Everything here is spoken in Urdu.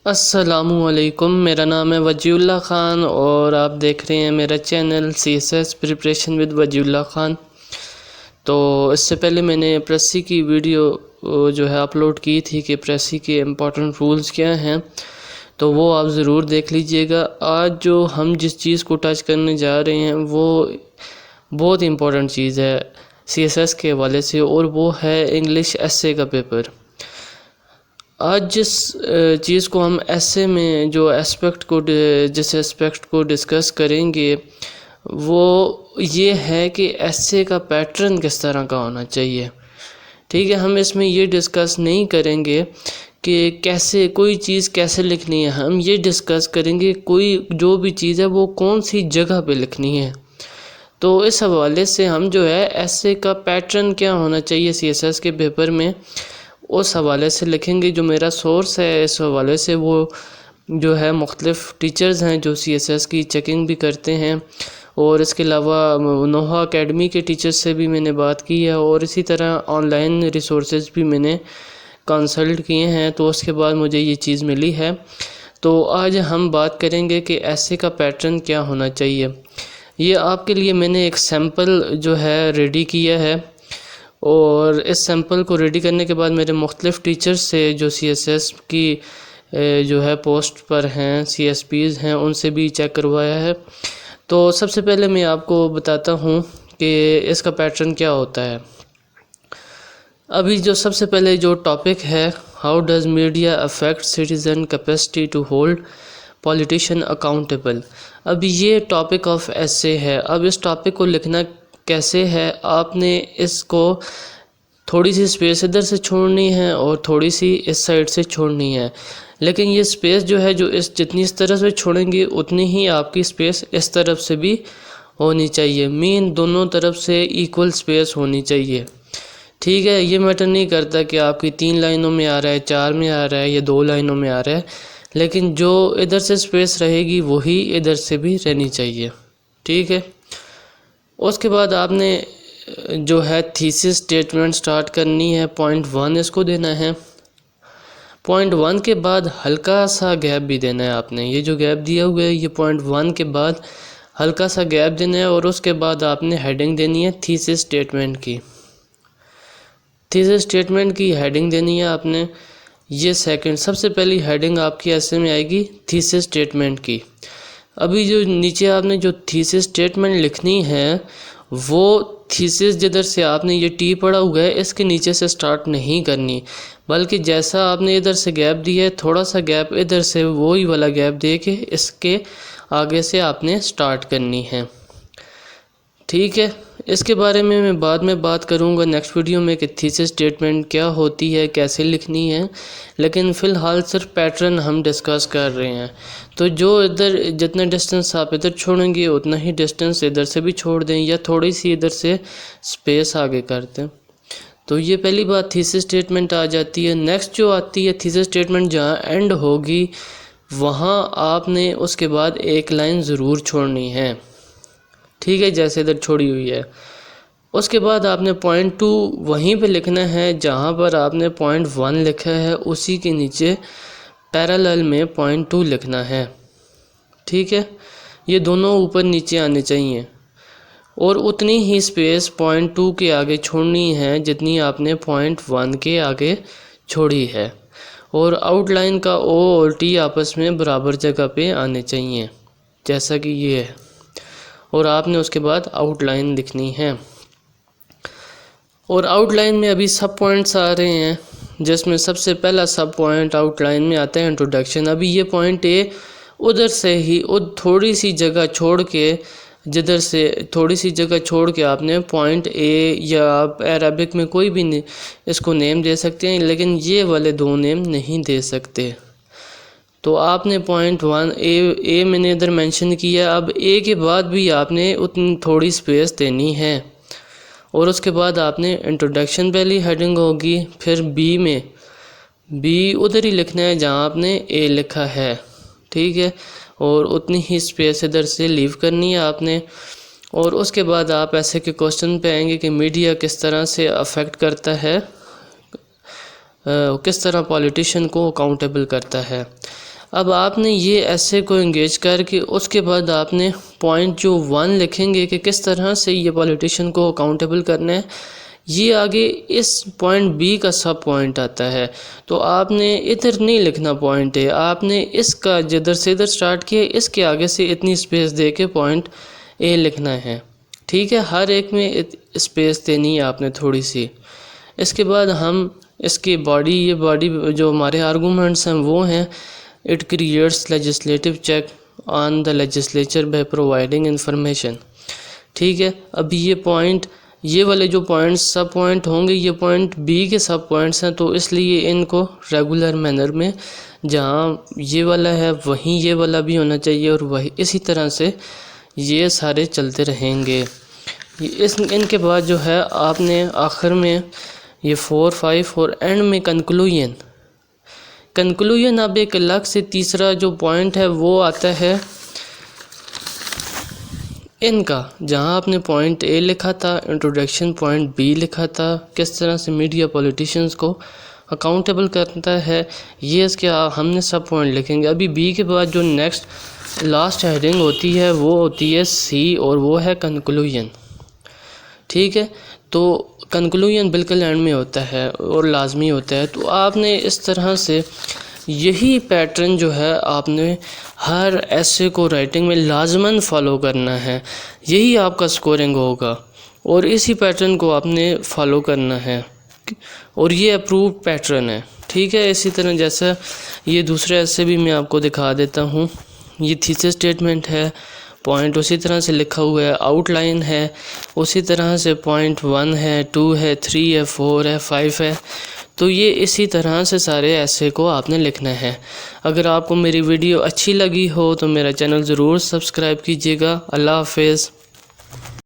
السلام علیکم، میرا نام ہے وجی اللہ خان اور آپ دیکھ رہے ہیں میرا channel C S S preparation with Wajiullah Khan. تو اس سے پہلے میں نے پریسی کی ویڈیو جو ہے اپلوڈ کی تھی کہ پریسی کے امپورٹنٹ رولز کیا ہیں، تو وہ آپ ضرور دیکھ لیجئے گا۔ آج جو ہم جس چیز کو ٹچ کرنے جا رہے ہیں وہ بہت امپورٹنٹ چیز ہے سی ایس ایس کے حوالے سے، اور وہ ہے انگلش ایسے کا پیپر۔ آج جس چیز کو ہم ایسے میں جس اسپیکٹ کو ڈسکس کریں گے وہ یہ ہے کہ ایسے کا پیٹرن کس طرح کا ہونا چاہیے۔ ٹھیک ہے، ہم اس میں یہ ڈسکس نہیں کریں گے کہ کوئی چیز کیسے لکھنی ہے، ہم یہ ڈسکس کریں گے کوئی جو بھی چیز ہے وہ کون سی جگہ پہ لکھنی ہے۔ تو اس حوالے سے ہم جو ہے ایسے کا پیٹرن کیا ہونا چاہیے سی ایس ایس کے پیپر میں، اس حوالے سے لکھیں گے۔ جو میرا سورس ہے اس حوالے سے وہ جو ہے مختلف ٹیچرز ہیں جو سی ایس ایس کی چیکنگ بھی کرتے ہیں، اور اس کے علاوہ نوحہ اکیڈمی کے ٹیچرز سے بھی میں نے بات کی ہے، اور اسی طرح آن لائن ریسورسز بھی میں نے کنسلٹ کیے ہیں، تو اس کے بعد مجھے یہ چیز ملی ہے۔ تو آج ہم بات کریں گے کہ ایسے کا پیٹرن کیا ہونا چاہیے۔ یہ آپ کے لیے میں نے ایک سیمپل جو ہے ریڈی کیا ہے، اور اس سیمپل کو ریڈی کرنے کے بعد میرے مختلف ٹیچرز سے جو سی ایس ایس کی جو ہے پوسٹ پر ہیں، سی ایس پیز ہیں، ان سے بھی چیک کروایا ہے۔ تو سب سے پہلے میں آپ کو بتاتا ہوں کہ اس کا پیٹرن کیا ہوتا ہے۔ ابھی جو سب سے پہلے جو ٹاپک ہے، how does media affect citizen capacity to hold politician accountable. ابھی یہ ٹاپک آف ایسے ہے۔ اب اس ٹاپک کو لکھنا کیسے ہے، آپ نے اس کو تھوڑی سی اسپیس ادھر سے چھوڑنی ہے اور تھوڑی سی اس سائڈ سے چھوڑنی ہے، لیکن یہ اسپیس جو ہے جتنی اس طرف سے چھوڑیں گے اتنی ہی آپ کی اسپیس اس طرف سے بھی ہونی چاہیے۔ مین دونوں طرف سے ایکول اسپیس ہونی چاہیے۔ ٹھیک ہے، یہ میٹر نہیں کرتا کہ آپ کی 3 لائنوں میں آ رہا ہے، 4 میں آ رہا ہے یا 2 لائنوں میں آ رہا ہے، لیکن جو ادھر سے اسپیس رہے گی وہی ادھر سے بھی رہنی چاہیے۔ ٹھیک ہے، اس کے بعد آپ نے جو ہے تھیسس سٹیٹمنٹ سٹارٹ کرنی ہے۔ پوائنٹ 1 اس کو دینا ہے۔ پوائنٹ 1 کے بعد ہلکا سا گیپ بھی دینا ہے آپ نے۔ یہ جو گیپ دیا ہوا ہے یہ پوائنٹ 1 کے بعد ہلکا سا گیپ دینا ہے، اور اس کے بعد آپ نے ہیڈنگ دینی ہے تھیسس سٹیٹمنٹ کی۔ تھیسس سٹیٹمنٹ کی ہیڈنگ دینی ہے آپ نے۔ یہ سیکنڈ سب سے پہلی ہیڈنگ آپ کی ایسے میں آئے گی تھیسس سٹیٹمنٹ کی۔ ابھی جو نیچے آپ نے جو تھیسس سٹیٹمنٹ لکھنی ہے وہ تھیسس جدھر سے آپ نے یہ ٹی پڑھا ہوا ہے اس کے نیچے سے سٹارٹ نہیں کرنی، بلکہ جیسا آپ نے ادھر سے گیپ دیا ہے تھوڑا سا گیپ ادھر سے وہی والا گیپ دے کے اس کے آگے سے آپ نے سٹارٹ کرنی ہے۔ ٹھیک ہے، اس کے بارے میں بعد میں بات کروں گا نیکسٹ ویڈیو میں کہ تھیسس سٹیٹمنٹ کیا ہوتی ہے، کیسے لکھنی ہے، لیکن فی الحال صرف پیٹرن ہم ڈسکس کر رہے ہیں۔ تو جو ادھر جتنا ڈسٹنس آپ ادھر چھوڑیں گے اتنا ہی ڈسٹنس ادھر سے بھی چھوڑ دیں، یا تھوڑی سی ادھر سے اسپیس آگے کر دیں۔ تو یہ پہلی بات تھیسس سٹیٹمنٹ آ جاتی ہے۔ نیکسٹ جو آتی ہے تھیسس سٹیٹمنٹ جہاں اینڈ ہوگی وہاں آپ نے اس کے بعد ایک لائن ضرور چھوڑنی ہے۔ ٹھیک ہے، جیسے ادھر چھوڑی ہوئی ہے۔ اس کے بعد آپ نے پوائنٹ 2 وہیں پہ لکھنا ہے جہاں پر آپ نے پوائنٹ 1 لکھا ہے، اسی کے نیچے پیرالل میں پوائنٹ 2 لکھنا ہے۔ ٹھیک ہے، یہ دونوں اوپر نیچے آنے چاہیے، اور اتنی ہی اسپیس پوائنٹ 2 کے آگے چھوڑنی ہے جتنی آپ نے پوائنٹ 1 کے آگے چھوڑی ہے، اور آؤٹ لائن کا او اور ٹی آپس میں برابر جگہ پہ آنے چاہیے جیسا کہ یہ ہے، اور آپ نے اس کے بعد آؤٹ لائن لکھنی ہے۔ اور آؤٹ لائن میں ابھی سب پوائنٹس آ رہے ہیں، جس میں سب سے پہلا سب پوائنٹ آؤٹ لائن میں آتا ہے انٹروڈکشن۔ ابھی یہ پوائنٹ اے ادھر سے ہی تھوڑی سی جگہ چھوڑ کے جدھر سے تھوڑی سی جگہ چھوڑ کے آپ نے پوائنٹ اے، یا آپ عربک میں کوئی بھی اس کو نیم دے سکتے ہیں، لیکن یہ والے 2 نیم نہیں دے سکتے۔ تو آپ نے پوائنٹ 1 اے میں نے ادھر مینشن کیا، اب اے کے بعد بھی آپ نے اتنی تھوڑی اسپیس دینی ہے، اور اس کے بعد آپ نے انٹروڈکشن پہلی ہیڈنگ ہوگی، پھر بی ادھر ہی لکھنا ہے جہاں آپ نے اے لکھا ہے۔ ٹھیک ہے، اور اتنی ہی اسپیس ادھر سے لیو کرنی ہے آپ نے، اور اس کے بعد آپ ایسے کے کوسچن پہ آئیں گے کہ میڈیا کس طرح سے افیکٹ کرتا ہے، کس طرح پولیٹیشین کو اکاؤنٹیبل کرتا ہے۔ اب آپ نے یہ ایسے کو انگیج کر کے اس کے بعد آپ نے پوائنٹ جو 1 لکھیں گے کہ کس طرح سے یہ پولیٹیشین کو اکاؤنٹیبل کرنا ہے، یہ آگے اس پوائنٹ بی کا سب پوائنٹ آتا ہے، تو آپ نے ادھر نہیں لکھنا پوائنٹ اے، آپ نے اس کا جدھر سے ادھر سٹارٹ کیا اس کے آگے سے اتنی اسپیس دے کے پوائنٹ اے لکھنا ہے، ٹھیک ہے، ہر ایک میں اسپیس دینی ہے آپ نے تھوڑی سی۔ اس کے بعد ہم اس کی باڈی، یہ باڈی جو ہمارے آرگومنٹس ہیں وہ ہیں it creates legislative check on the legislature by providing information, ٹھیک ہے۔ ابھی یہ پوائنٹ، یہ والے جو پوائنٹس سب پوائنٹ ہوں گے یہ پوائنٹ بی کے سب پوائنٹس ہیں، تو اس لیے ان کو ریگولر مینر میں جہاں یہ والا ہے وہیں یہ والا بھی ہونا چاہیے، اور وہی اسی طرح سے یہ سارے چلتے رہیں گے۔ ان کے بعد جو ہے آپ نے آخر میں یہ 4، 5 اور اینڈ میں کنکلوژن اب ایک الگ سے تیسرا جو پوائنٹ ہے وہ آتا ہے ان کا، جہاں آپ نے پوائنٹ اے لکھا تھا، انٹروڈکشن پوائنٹ بی لکھا تھا، کس طرح سے میڈیا پولیٹیشنز کو اکاؤنٹیبل کرتا ہے، یہ اس کے ہم نے سب پوائنٹ لکھیں گے۔ ابھی بی کے بعد جو نیکسٹ لاسٹ ہیڈنگ ہوتی ہے وہ ہوتی ہے سی، اور وہ ہے کنکلوژن، ٹھیک ہے۔ تو کنکلوژن بالکل اینڈ میں ہوتا ہے اور لازمی ہوتا ہے، تو آپ نے اس طرح سے یہی پیٹرن جو ہے آپ نے ہر ایسے کو رائٹنگ میں لازماً فالو کرنا ہے، یہی آپ کا سکورنگ ہوگا، اور اسی پیٹرن کو آپ نے فالو کرنا ہے، اور یہ اپرووڈ پیٹرن ہے، ٹھیک ہے۔ اسی طرح جیسا یہ دوسرے ایسے بھی میں آپ کو دکھا دیتا ہوں، یہ تھیسس اسٹیٹمنٹ ہے، پوائنٹ اسی طرح سے لکھا ہوا ہے، آؤٹ لائن ہے اسی طرح سے، پوائنٹ 1 ہے، 2 ہے، 3 ہے، 4 ہے، 5 ہے، تو یہ اسی طرح سے سارے ایسے کو آپ نے لکھنا ہے۔ اگر آپ کو میری ویڈیو اچھی لگی ہو تو میرا چینل ضرور سبسکرائب کیجیے گا۔ اللہ حافظ۔